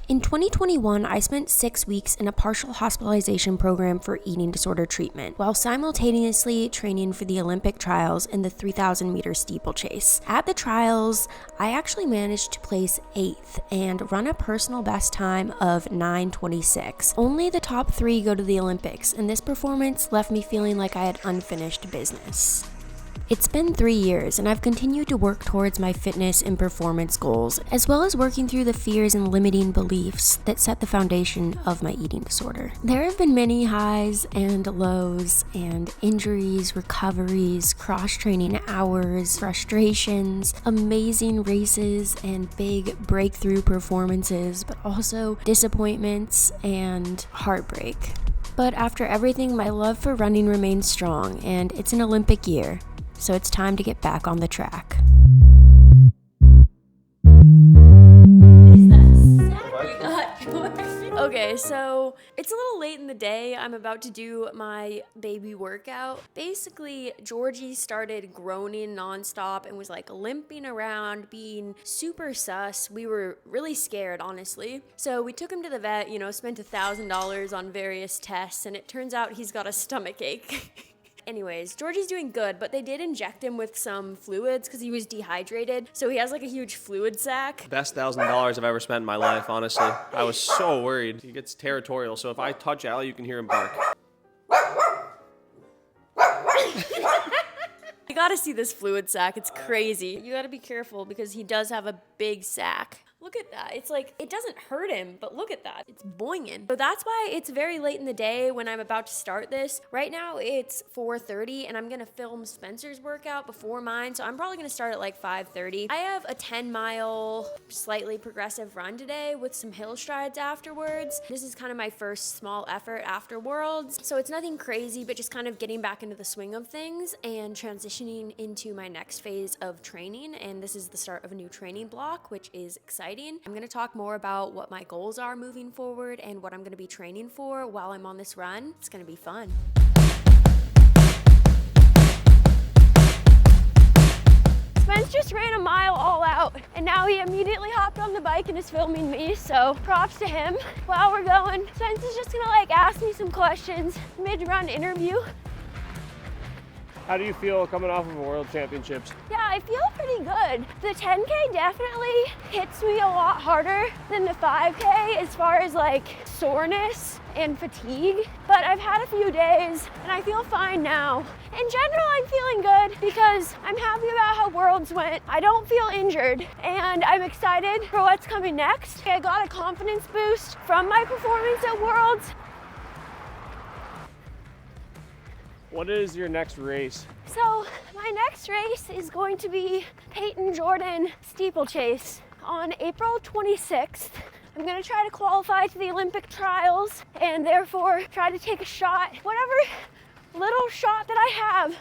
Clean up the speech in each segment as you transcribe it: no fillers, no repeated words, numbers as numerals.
In 2021, I spent 6 weeks in a partial hospitalization program for eating disorder treatment, while simultaneously training for the Olympic trials in the 3,000-meter steeplechase. At the trials, I actually managed to place 8th and run a personal best time of 9:26. Only the top 3 go to the Olympics, and this performance left me feeling like I had unfinished business. It's been 3 years, and I've continued to work towards my fitness and performance goals, as well as working through the fears and limiting beliefs that set the foundation of my eating disorder. There have been many highs and lows, and injuries, recoveries, cross-training hours, frustrations, amazing races, and big breakthrough performances, but also disappointments and heartbreak. But after everything, my love for running remains strong, and it's an Olympic year. So it's time to get back on the track. Okay, so it's a little late in the day. I'm about to do my baby workout. Basically, Georgie started groaning nonstop and was like limping around, being super sus. We were really scared, honestly. So we took him to the vet, spent $1,000 on various tests, and it turns out he's got a stomach ache. Anyways, Georgie's doing good, but they did inject him with some fluids because he was dehydrated. So he has like a huge fluid sac. Best $1,000 I've ever spent in my life, honestly. I was so worried. He gets territorial, so if I touch Allie, you can hear him bark. You gotta see this fluid sac. It's crazy. You gotta be careful because he does have a big sac. Look at that. It's like, it doesn't hurt him, but look at that. It's boinging. So that's why it's very late in the day when I'm about to start this. Right now it's 4:30 and I'm gonna film Spencer's workout before mine. So I'm probably gonna start at like 5:30. I have a 10-mile slightly progressive run today with some hill strides afterwards. This is kind of my first small effort after Worlds. So it's nothing crazy, but just kind of getting back into the swing of things and transitioning into my next phase of training. And this is the start of a new training block, which is exciting. I'm going to talk more about what my goals are moving forward and what I'm going to be training for while I'm on this run. It's going to be fun. Spence just ran a mile all out, and now he immediately hopped on the bike and is filming me, so props to him. While we're going, Spence is just going to ask me some questions mid-run interview. How do you feel coming off of World Championships? Yeah, I feel pretty good. The 10K definitely hits me a lot harder than the 5K as far as soreness and fatigue, but I've had a few days and I feel fine now. In general, I'm feeling good because I'm happy about how Worlds went. I don't feel injured and I'm excited for what's coming next. I got a confidence boost from my performance at Worlds. What is your next race? So my next race is going to be Peyton Jordan steeplechase on April 26th. I'm gonna try to qualify to the Olympic trials and therefore try to take a shot, whatever little shot that I have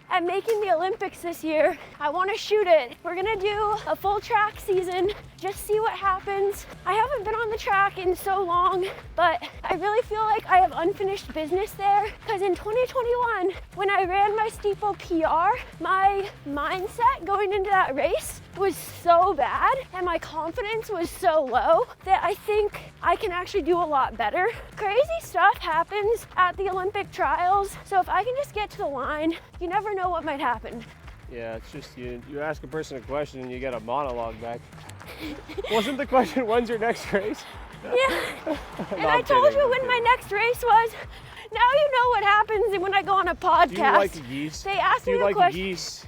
at making the Olympics this year. I wanna shoot it. We're gonna do a full track season, just see what happens. I haven't been on the track in so long, but I really feel like I have unfinished business there because in 2021, when I ran my steeple PR, my mindset going into that race was so bad and my confidence was so low that I think I can actually do a lot better. Crazy stuff happens at the Olympic trials, so if I can just get to the line, you never know what might happen. Yeah, it's just you ask a person a question and you get a monologue back. Wasn't the question, when's your next race? Yeah, and I told you when my next race was. Now you know what happens when I go on a podcast. Do you like geese? They ask me a question. Do you like geese?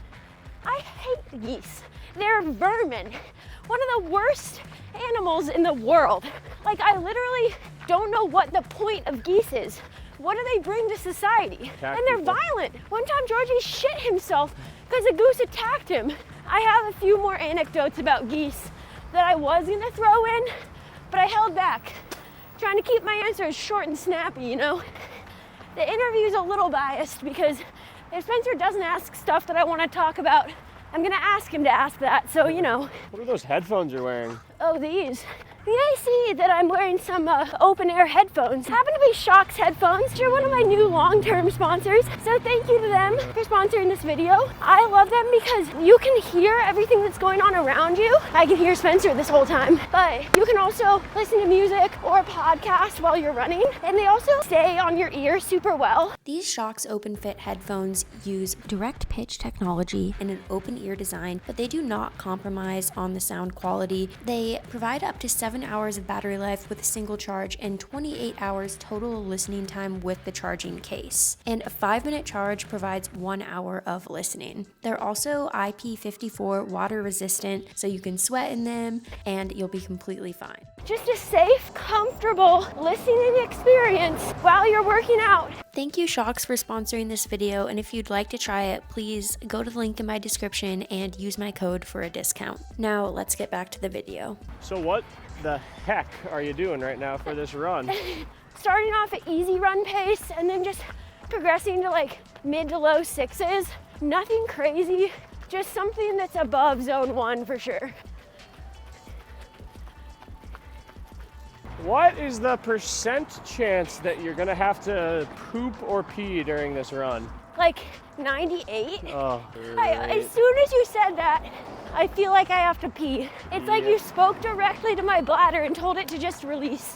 I hate geese. They're vermin. One of the worst animals in the world. I literally don't know what the point of geese is. What do they bring to society? Attack and they're people. violent. One time Georgie shit himself because a goose attacked him. I have a few more anecdotes about geese that I was gonna throw in, but I held back, trying to keep my answers short and snappy, The interview's a little biased because if Spencer doesn't ask stuff that I want to talk about, I'm gonna ask him to ask that, so What are those headphones you're wearing? Oh, these. You may see that I'm wearing some open air headphones. Happen to be Shox headphones. They're one of my new long-term sponsors, so thank you to them for sponsoring this video. I love them because you can hear everything that's going on around you. I can hear Spencer this whole time, but you can also listen to music or a podcast while you're running, and they also stay on your ear super well. These Shox open fit headphones use direct pitch technology and an open ear design, but they do not compromise on the sound quality. They provide up to 7 hours of battery life with a single charge and 28 hours total listening time with the charging case. And a 5-minute charge provides 1 hour of listening. They're also IP54 water resistant, so you can sweat in them and you'll be completely fine. Just a safe, comfortable listening experience while you're working out. Thank you, Shox, for sponsoring this video, and if you'd like to try it, please go to the link in my description and use my code for a discount. Now, let's get back to the video. So what the heck are you doing right now for this run? Starting off at easy run pace and then just progressing to like mid to low 6s. Nothing crazy, just something that's above zone 1 for sure. What is the percent chance that you're gonna have to poop or pee during this run? Like 98. Oh, As soon as you said that, I feel like I have to pee. It's like you spoke directly to my bladder and told it to just release.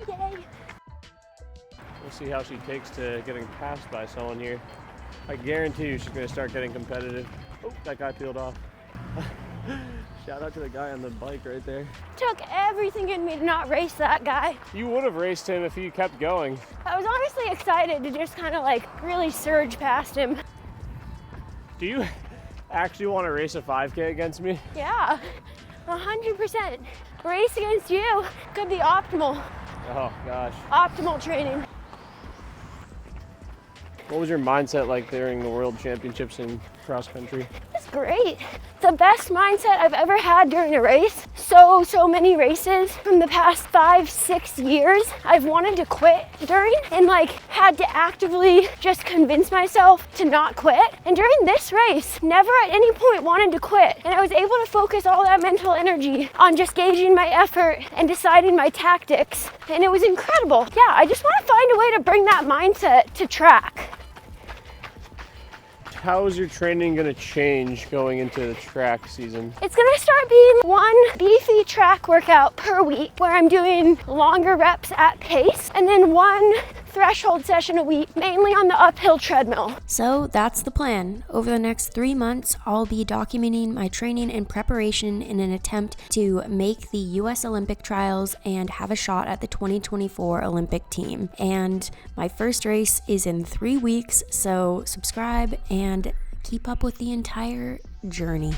Yay. We'll see how she takes to getting passed by someone here. I guarantee you she's gonna start getting competitive. Oh, that guy peeled off. Shout out to the guy on the bike right there. Took everything in me to not race that guy. You would have raced him if he kept going. I was honestly excited to just kind of like really surge past him. Do you actually want to race a 5K against me? Yeah, 100%. Race against you could be optimal. Oh gosh. Optimal training. What was your mindset like during the World Championships in cross country? It's great. The best mindset I've ever had during a race. So many races from the past 5-6 years I've wanted to quit during and like had to actively just convince myself to not quit. And during this race, never at any point wanted to quit. And I was able to focus all that mental energy on just gauging my effort and deciding my tactics. And it was incredible. Yeah, I just want to find a way to bring that mindset to track. How is your training going to change going into the track season? It's going to start being one beefy track workout per week where I'm doing longer reps at pace and then one threshold session a week, mainly on the uphill treadmill. So that's the plan. Over the next 3 months, I'll be documenting my training and preparation in an attempt to make the US Olympic trials and have a shot at the 2024 Olympic team. And my first race is in 3 weeks, so subscribe and keep up with the entire journey.